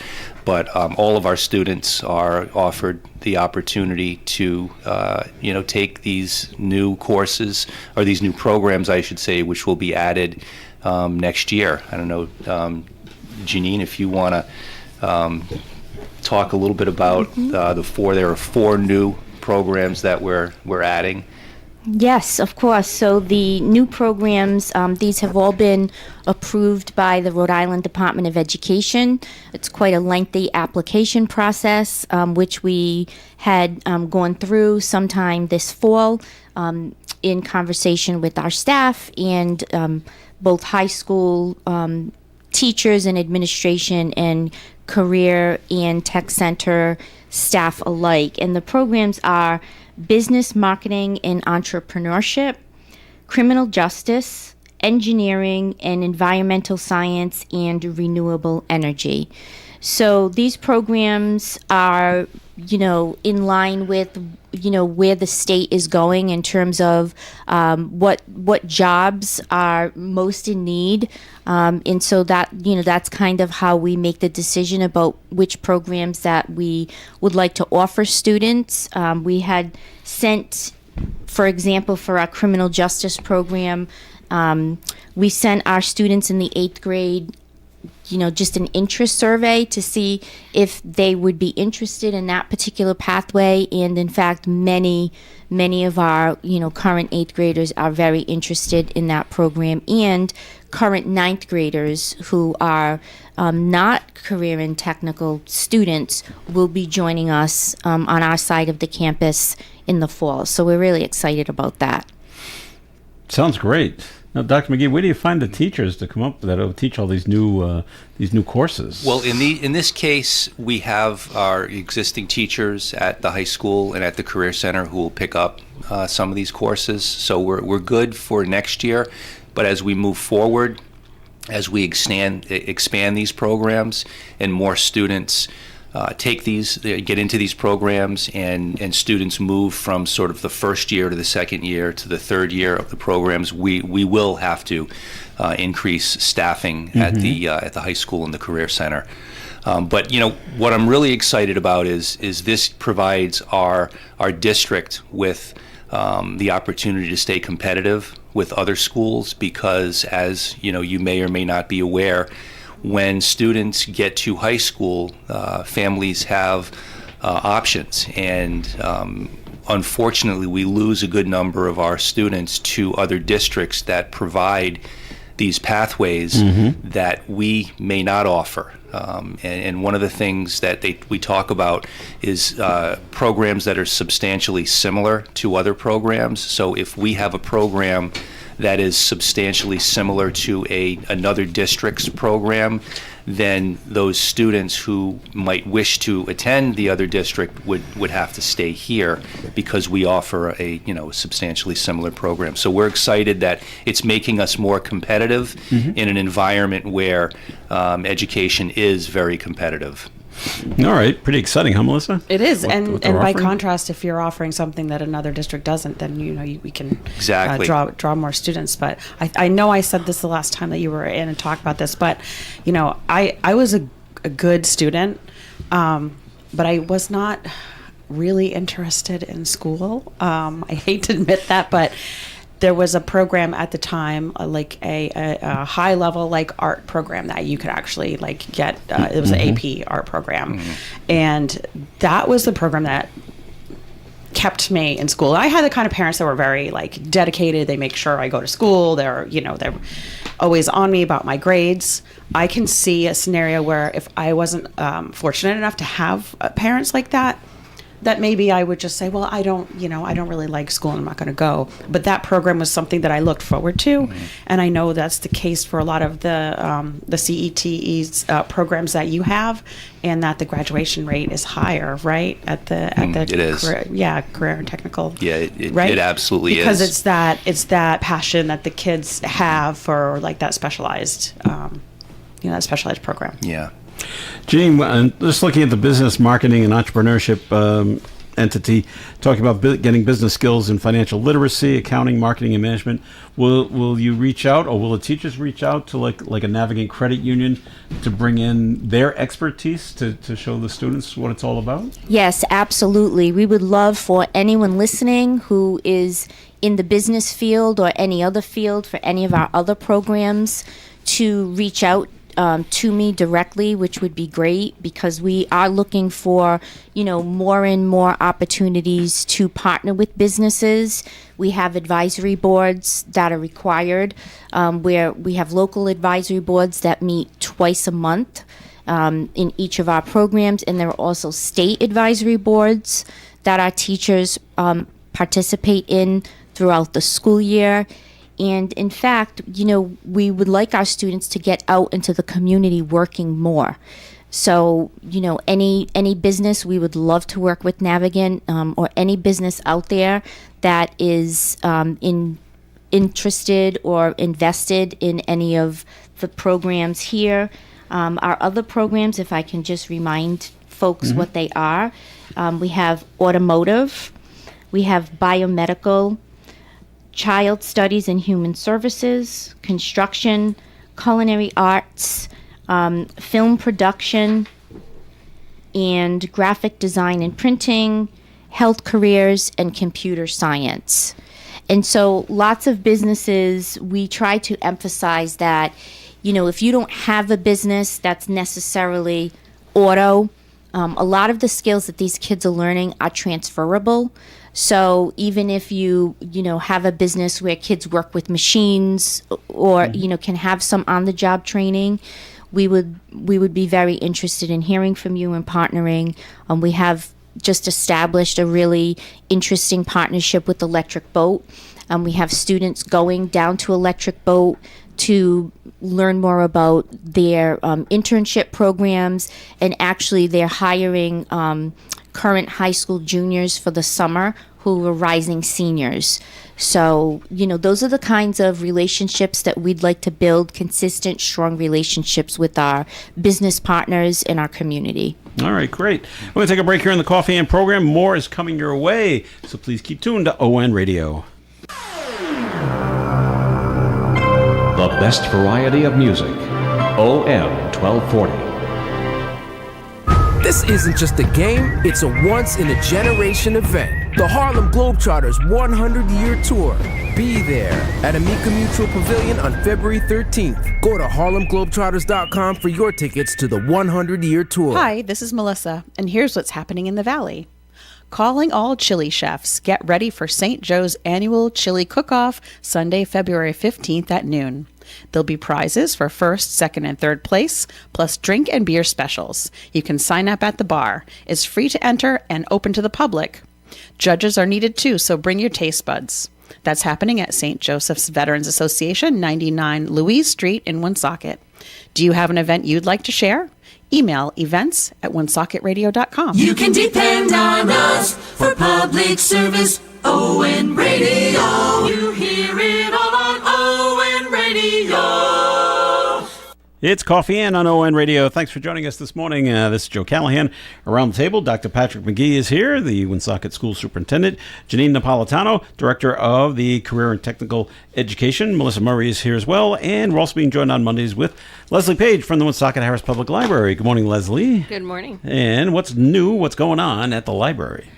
but all of our students are offered the opportunity to take these new courses, or these new programs, I should say, which will be added next year. I don't know, Janine, if you want to talk a little bit about there are 4 new programs that we're adding. Yes, of course. So the new programs, these have all been approved by the Rhode Island Department of Education. It's quite a lengthy application process, which we had gone through sometime this fall in conversation with our staff and both high school teachers and administration and career and tech center staff alike. And the programs are business, marketing, and entrepreneurship, criminal justice, engineering, and environmental science and renewable energy. So these programs are in line with, where the state is going in terms of what jobs are most in need. And so that, that's kind of how we make the decision about which programs that we would like to offer students. We had sent, for example, for our criminal justice program, we sent our students in the 8th grade just an interest survey to see if they would be interested in that particular pathway. And in fact, many of our, current 8th graders are very interested in that program, and current 9th graders who are not career and technical students will be joining us on our side of the campus in the fall. So we're really excited about that. Sounds great. Now, Dr. McGee, where do you find the teachers to come up that will teach all these new courses? Well, in this case, we have our existing teachers at the high school and at the Career Center who will pick up some of these courses. So we're good for next year. But as we move forward, as we expand these programs and more students get into these programs, and students move from sort of the first year to the second year to the third year of the programs, we will have to increase staffing at the high school and the Career Center. But what I'm really excited about is this provides our district with the opportunity to stay competitive with other schools, because as you may or may not be aware, when students get to high school, families have options, and unfortunately we lose a good number of our students to other districts that provide these pathways that we may not offer. And one of the things that we talk about is programs that are substantially similar to other programs. So if we have a program that is substantially similar to another district's program, then those students who might wish to attend the other district would have to stay here, because we offer a substantially similar program. So we're excited that it's making us more competitive in an environment where education is very competitive. All right, pretty exciting, huh, Melissa? It is, What and they're by offering? contrast, if you're offering something that another district doesn't, then we can Exactly. draw more students. But I know I said this the last time that you were in and talked about this, but I was a good student, but I was not really interested in school. I hate to admit that, but there was a program at the time, like a high level art program that you could actually get. It was an AP art program, and that was the program that kept me in school. I had the kind of parents that were very dedicated. They make sure I go to school. They're always on me about my grades. I can see a scenario where if I wasn't fortunate enough to have parents like that maybe I would just say, well, I don't really like school and I'm not going to go. But that program was something that I looked forward to. And I know that's the case for a lot of the CETE's programs that you have, and that the graduation rate is higher, right? At the It is. career and technical. Yeah, it right? absolutely because is. it's that passion that the kids have for that specialized that specialized program. Yeah. Gene, just looking at the business marketing and entrepreneurship entity, talking about getting business skills in financial literacy, accounting, marketing, and management, will you reach out, or will the teachers reach out to like a Navigant Credit Union to bring in their expertise to show the students what it's all about? Yes, absolutely. We would love for anyone listening who is in the business field or any other field for any of our other programs to reach out to me directly, which would be great, because we are looking for, more and more opportunities to partner with businesses. We have advisory boards that are required, where we have local advisory boards that meet twice a month in each of our programs, and there are also state advisory boards that our teachers participate in throughout the school year. And in fact, we would like our students to get out into the community working more. So, any business, we would love to work with Navigant, or any business out there that is interested or invested in any of the programs here. Our other programs, if I can just remind folks what they are, We have automotive. We have biomedical, child studies and human services, construction, culinary arts, film production, and graphic design and printing, health careers, and computer science. And so lots of businesses, we try to emphasize that, if you don't have a business that's necessarily auto, a lot of the skills that these kids are learning are transferable. So even if you have a business where kids work with machines or, can have some on-the-job training, we would be very interested in hearing from you and partnering. We have just established a really interesting partnership with Electric Boat. We have students going down to Electric Boat to learn more about their internship programs, and actually they're hiring current high school juniors for the summer who are rising seniors. So, those are the kinds of relationships that we'd like to build, consistent, strong relationships with our business partners in our community. All right, great. We're going to take a break here in the Coffee and program. More is coming your way, so please keep tuned to ON Radio. The best variety of music. OM 1240. This isn't just a game, it's a once-in-a-generation event. The Harlem Globetrotters 100-year tour. Be there at Amica Mutual Pavilion on February 13th. Go to harlemglobetrotters.com for your tickets to the 100-year tour. Hi, this is Melissa, and here's what's happening in the Valley. Calling all chili chefs. Get ready for St. Joe's annual chili cook-off Sunday, February 15th at noon. There'll be prizes for first, second, and third place, plus drink and beer specials. You can sign up at the bar. It's free to enter and open to the public. Judges are needed too, so bring your taste buds. That's happening at St. Joseph's Veterans Association, 99 Louise Street in Woonsocket. Do you have an event you'd like to share? Email events@woonsocketradio.com. You can depend on us for public service. ON Radio. You hear it all on ON Radio. It's Coffee In on ON Radio. Thanks for joining us this morning. This is Joe Callahan. Around the table, Dr. Patrick McGee is here, the Woonsocket School Superintendent. Janine Napolitano, Director of the Career and Technical Education. Melissa Murray is here as well. And we're also being joined on Mondays with Leslie Page from the Woonsocket Harris Public Library. Good morning, Leslie. Good morning. And what's new? What's going on at the library?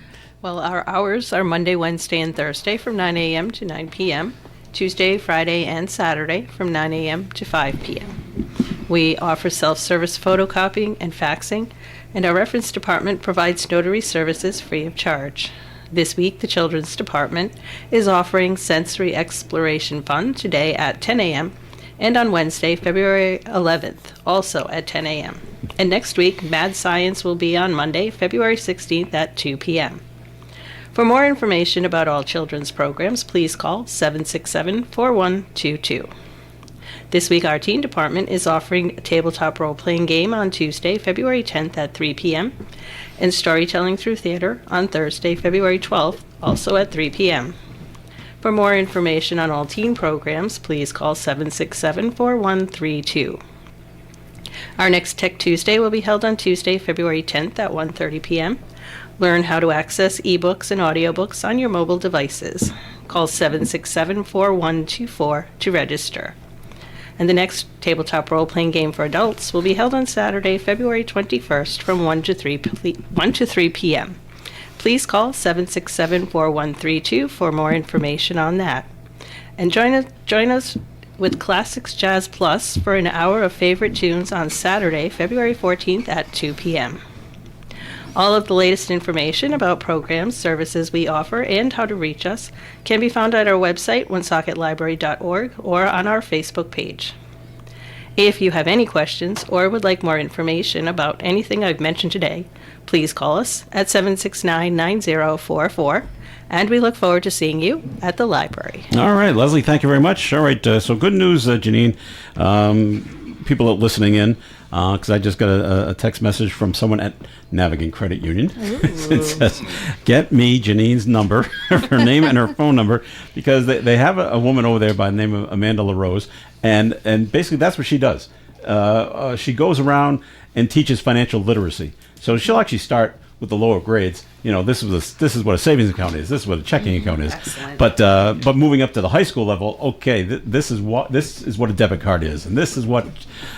Well, our hours are Monday, Wednesday, and Thursday from 9 a.m. to 9 p.m., Tuesday, Friday, and Saturday from 9 a.m. to 5 p.m. We offer self-service photocopying and faxing, and our reference department provides notary services free of charge. This week, the Children's Department is offering Sensory Exploration Fun today at 10 a.m., and on Wednesday, February 11th, also at 10 a.m. And next week, Mad Science will be on Monday, February 16th at 2 p.m. For more information about all children's programs, please call 767-4122. This week, our teen department is offering a tabletop role-playing game on Tuesday, February 10th at 3 p.m., and storytelling through theater on Thursday, February 12th, also at 3 p.m. For more information on all teen programs, please call 767-4132. Our next Tech Tuesday will be held on Tuesday, February 10th at 1:30 p.m. Learn how to access ebooks and audiobooks on your mobile devices. Call 767-4124 to register. And the next tabletop role-playing game for adults will be held on Saturday, February 21st from 1 to 3 p.m. Please call 767-4132 for more information on that. And join us with Classics Jazz Plus for an hour of favorite tunes on Saturday, February 14th at 2 p.m. All of the latest information about programs, services we offer, and how to reach us can be found at our website, woonsocketlibrary.org, or on our Facebook page. If you have any questions or would like more information about anything I've mentioned today, please call us at 769-9044, and we look forward to seeing you at the library. All right, Leslie, thank you very much. All right, so good news, Janine. People are listening in, because I just got a text message from someone at Navigant Credit Union. It says, get me Janine's number, her name and her phone number, because they have a woman over there by the name of Amanda LaRose, and basically that's what she does. She goes around and teaches financial literacy. So she'll actually start with the lower grades, this is what a savings account is. This is what a checking account is. Excellent. But moving up to the high school level, okay, this is what a debit card is, and this is what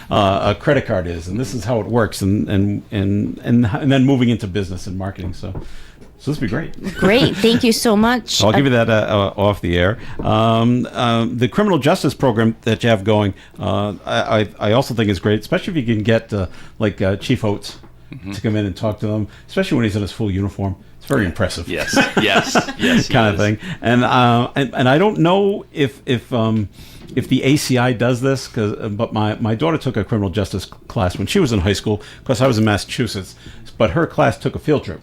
a credit card is, and this is how it works, and then moving into business and marketing. So this would be great. Great. Thank you so much. I'll give you that off the air. The criminal justice program that you have going, I also think is great, especially if you can get Chief Oates to come in and talk to them, especially when he's in his full uniform. It's very impressive. Yes, yes, kind of thing. And I don't know if the ACI does this, but my daughter took a criminal justice class when she was in high school, because I was in Massachusetts, but her class took a field trip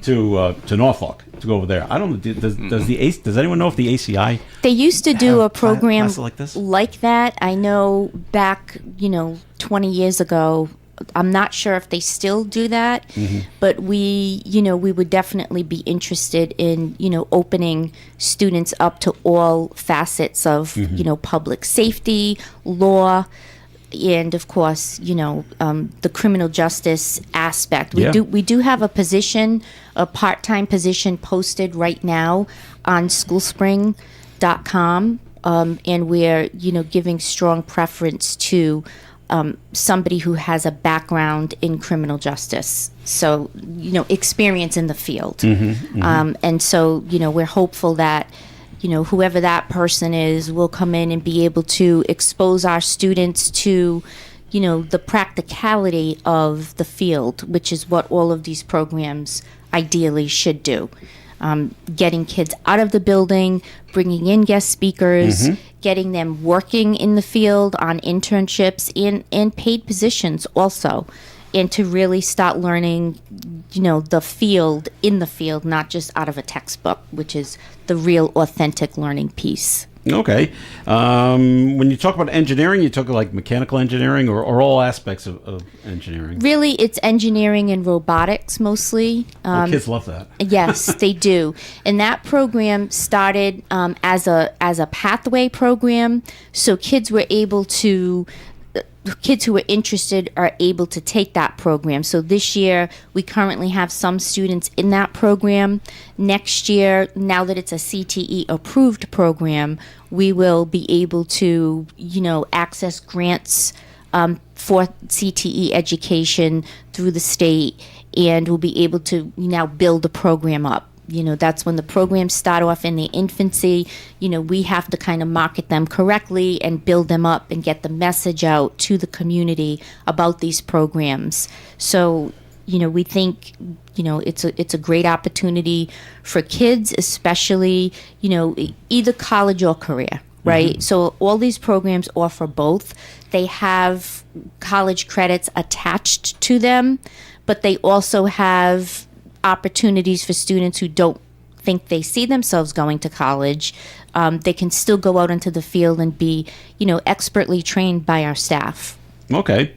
to Norfolk to go over there. I don't know. Does anyone know if the ACI? They used to do a program classes like this? like that. I know back 20 years ago. I'm not sure if they still do that, but we would definitely be interested in opening students up to all facets of public safety, law, and of course the criminal justice aspect. We do have a part-time position posted right now on schoolspring.com, and we're giving strong preference to somebody who has a background in criminal justice, so experience in the field. And so we're hopeful that whoever that person is will come in and be able to expose our students to the practicality of the field, which is what all of these programs ideally should do. Getting kids out of the building, bringing in guest speakers, getting them working in the field on internships and paid positions also, and to really start learning, the field in the field, not just out of a textbook, which is the real authentic learning piece. Okay. When you talk about engineering, you talk like mechanical engineering or all aspects of engineering? Really, it's engineering and robotics mostly. Kids love that. Yes, they do. And that program started as a pathway program, so kids who were interested are able to take that program. So this year, we currently have some students in that program. Next year, now that it's a CTE approved program, we will be able to, access grants for CTE education through the state, and we'll be able to now build the program up. That's when the programs start off in their infancy. We have to kind of market them correctly and build them up and get the message out to the community about these programs. So, we think, it's a great opportunity for kids, especially, either college or career, right? So all these programs offer both. They have college credits attached to them, but they also have opportunities for students who don't think they see themselves going to college. They can still go out into the field and be, expertly trained by our staff. Okay.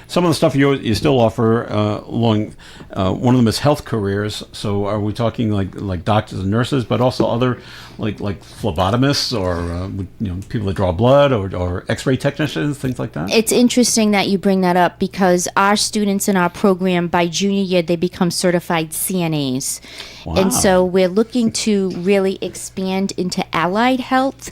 Some of the stuff you still offer along, one of them is health careers. So are we talking like doctors and nurses, but also other like phlebotomists or people that draw blood or X-ray technicians, things like that? It's interesting that you bring that up, because our students in our program, by junior year, they become certified CNAs. Wow. And so we're looking to really expand into allied health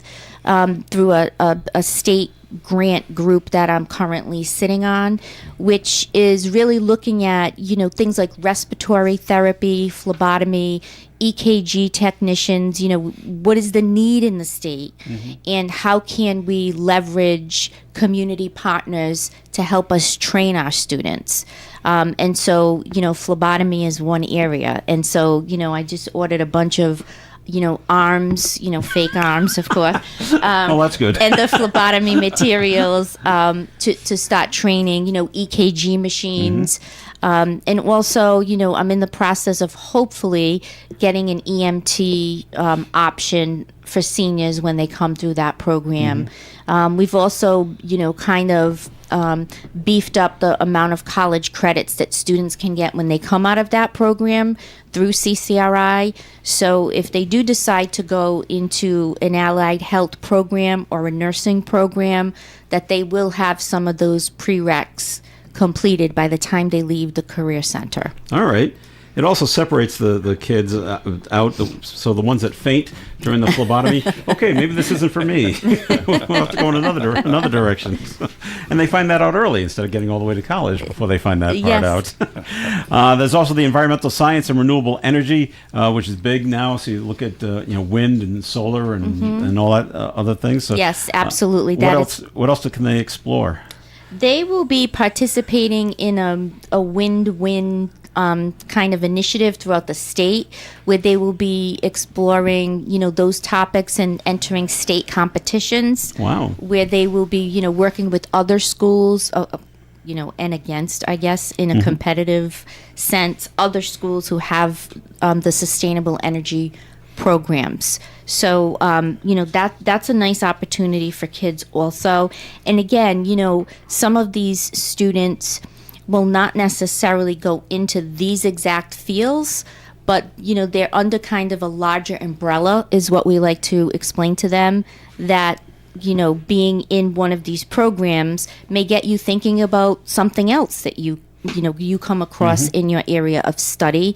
through a state grant group that I'm currently sitting on, which is really looking at, things like respiratory therapy, phlebotomy, EKG technicians, what is the need in the state, and how can we leverage community partners to help us train our students. And so, phlebotomy is one area. And so, I just ordered a bunch of arms, fake arms, of course. Oh, that's good. And the phlebotomy materials to start training, EKG machines. And also, I'm in the process of hopefully getting an EMT option for seniors when they come through that program. We've also, kind of beefed up the amount of college credits that students can get when they come out of that program through CCRI. So if they do decide to go into an allied health program or a nursing program, that they will have some of those prereqs completed by the time they leave the career center. All right. It also separates the kids out. So the ones that faint during the phlebotomy, okay, maybe this isn't for me. We'll have to go in another direction. And they find that out early instead of getting all the way to college before they find that part out. There's also the environmental science and renewable energy, which is big now. So you look at wind and solar and all that other things. So, yes, absolutely. What else can they explore? They will be participating in a wind-win kind of initiative throughout the state, where they will be exploring, those topics and entering state competitions. Wow. Where they will be, working with other schools, and against, I guess, in a competitive sense, other schools who have the sustainable energy programs. So, that's a nice opportunity for kids also. And again, some of these students will not necessarily go into these exact fields, but, they're under kind of a larger umbrella is what we like to explain to them, that, being in one of these programs may get you thinking about something else that you come across in your area of study.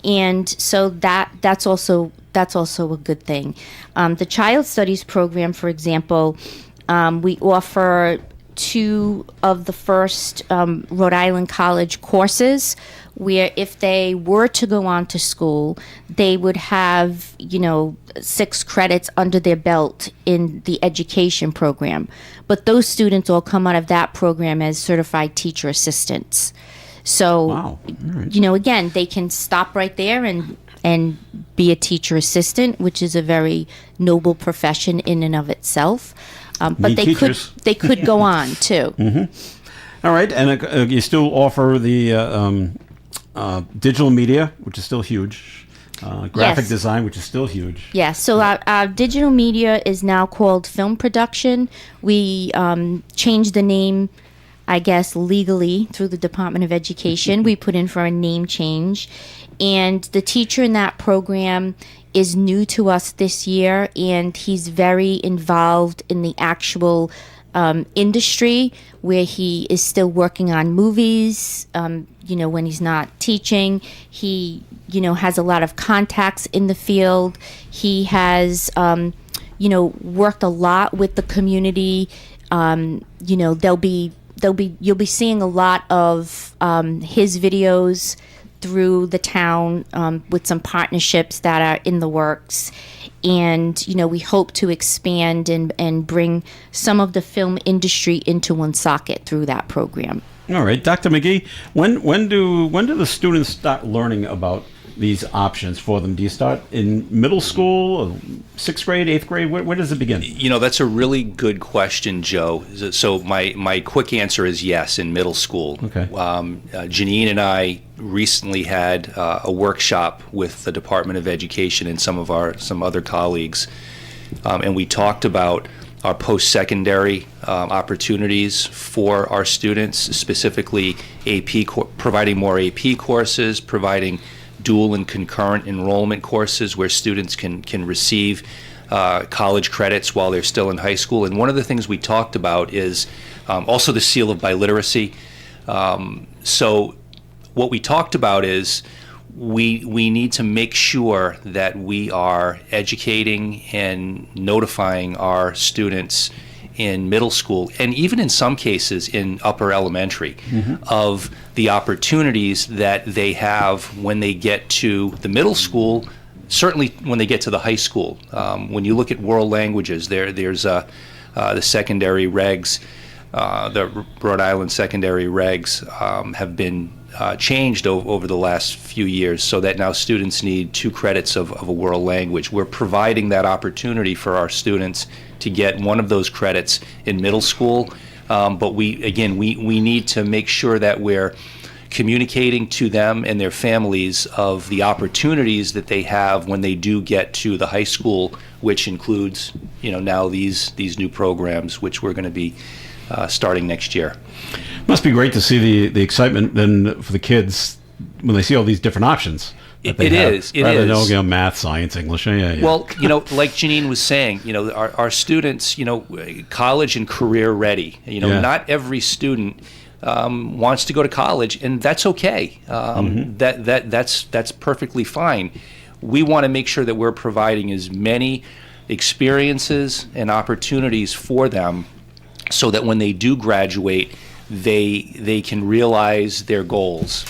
And so that's also a good thing. The Child Studies program, for example, we offer 2 of the first Rhode Island College courses, where if they were to go on to school, they would have 6 credits under their belt in the education program. But those students all come out of that program as certified teacher assistants. So, wow. Right. Again, they can stop right there and be a teacher assistant, which is a very noble profession in and of itself. But they could go on too. All right, and you still offer the digital media, which is still huge. Graphic design, which is still huge. Yes. So our digital media is now called film production. We changed the name, I guess, legally through the Department of Education. We put in for a name change. And the teacher in that program is new to us this year, and he's very involved in the actual industry, where he is still working on movies. When he's not teaching, he has a lot of contacts in the field. He has worked a lot with the community. You'll be seeing a lot of his videos through the town, with some partnerships that are in the works. And, we hope to expand and bring some of the film industry into Woonsocket through that program. All right, Dr. McGee, when do the students start learning about these options for them? Do you start in middle school, 6th grade, 8th grade? Where does it begin? That's a really good question, Joe. So my quick answer is yes, in middle school. Okay. Janine and I recently had a workshop with the Department of Education and some other colleagues, and we talked about our post-secondary opportunities for our students, specifically providing more AP courses, providing dual and concurrent enrollment courses where students can receive college credits while they're still in high school. And one of the things we talked about is also the seal of biliteracy. So what we talked about is we need to make sure that we are educating and notifying our students in middle school, and even in some cases in upper elementary, of the opportunities that they have when they get to the middle school, certainly when they get to the high school. When you look at world languages, there's the secondary regs, the Rhode Island secondary regs have been changed over the last few years, so that now students need 2 credits of a world language. We're providing that opportunity for our students to get one of those credits in middle school, but we need to make sure that we're communicating to them and their families of the opportunities that they have when they do get to the high school, which includes now these new programs, which we're going to be starting next year. Must be great to see the excitement then for the kids when they see all these different options. It is. Rather than math, science, English. Yeah. Well, like Janine was saying, our students, college and career ready. Not every student wants to go to college, and that's okay. That's perfectly fine. We want to make sure that we're providing as many experiences and opportunities for them so that when they do graduate, they can realize their goals.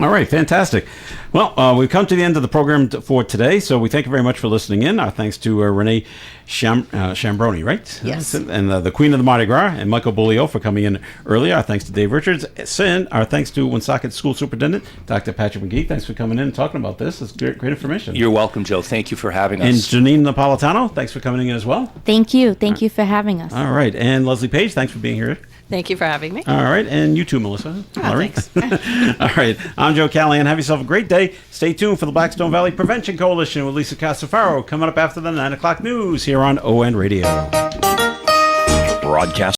All right, fantastic. Well, we've come to the end of the program for today, so we thank you very much for listening in. Our thanks to Renee Chambroni, right? Yes. And the Queen of the Mardi Gras, and Michael Bulio for coming in early. Our thanks to Dave Richards. And our thanks to Woonsocket School Superintendent, Dr. Patrick McGee. Thanks for coming in and talking about this. It's great information. You're welcome, Joe. Thank you for having us. And Janine Napolitano, thanks for coming in as well. Thank you. Thank you for having us. All right. And Leslie Page, thanks for being here. Thank you for having me. All right. And you too, Melissa. Thanks. All right. I'm Joe Callahan. Have yourself a great day. Stay tuned for the Blackstone Valley Prevention Coalition with Lisa Casafaro coming up after the 9 o'clock news here on ON Radio. Broadcast